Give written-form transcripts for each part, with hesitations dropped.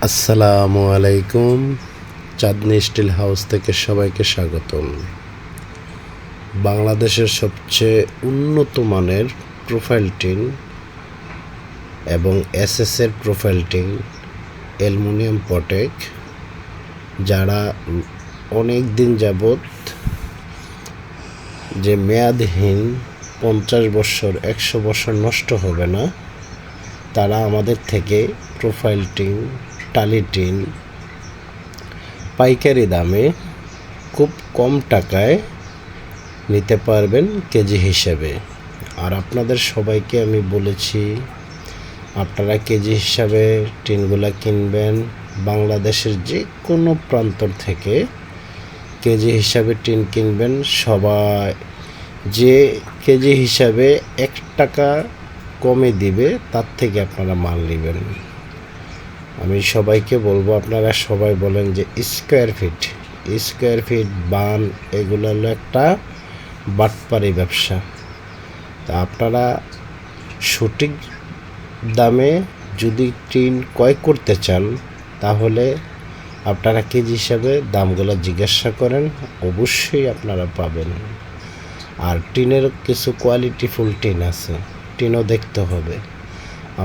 আসসালামু আলাইকুম। চাঁদনি still house থেকে সবাইকে স্বাগতম। বাংলাদেশের সবচেয়ে উন্নত মানের প্রোফাইল টিন এবং এসএসের প্রোফাইল টিন অ্যালুমিনিয়াম পটেক, যারা অনেক দিন যাবৎ যে মেয়াদহীন 50 বছর 100 বছর নষ্ট হবে না, তারা আমাদের থেকে প্রোফাইল টিন, টালি টিন পাইকারি দামে খুব কম টাকায় নিতে পারবেন কেজি হিসাবে। আর আপনাদের সবাইকে আমি বলেছি, আপনারা কেজি হিসাবে টিনগুলা কিনবেন। বাংলাদেশের যে কোনো প্রান্তর থেকে কেজি হিসাবে টিন কিনবেন। সবাই যে কেজি হিসাবে 1 টাকা কমে দিবে, তার থেকে আপনারা মাল নেবেন। আমি সবাইকে বলবো, আপনারা সবাই বলেন যে স্কোয়ার ফিট বান এগুলো হলো একটা বাটপারি ব্যবসা। তা আপনারা সঠিক দামে যদি টিন ক্রয় করতে চান, তাহলে আপনারা কেজি হিসাবে দামগুলো জিজ্ঞাসা করেন, অবশ্যই আপনারা পাবেন। আর টিনের কিছু কোয়ালিটিফুল টিন আছে, টিনও দেখতে হবে।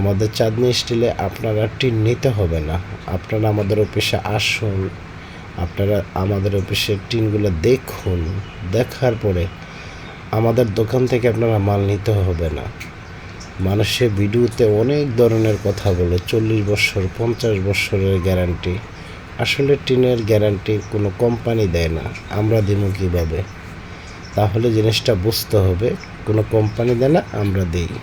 আমাদের চাঁদনি স্টিলে আপনারা টিন নিতে হবে না, আপনারা আমাদের অফিসে আসুন, আপনারা আমাদের অফিসের টিনগুলো দেখুন, দেখার পরে আমাদের দোকান থেকে আপনারা মাল নিতে হবে না। মানুষের ভিডিওতে অনেক ধরনের কথা বলে, 40 বছর 50 বছরের গ্যারান্টি। আসলে টিনের গ্যারান্টি কোনো কোম্পানি দেয় না, আমরা দিমু কীভাবে? তাহলে জিনিসটা বুঝতে হবে, কোনো কোম্পানি দেয় না, আমরা দিই।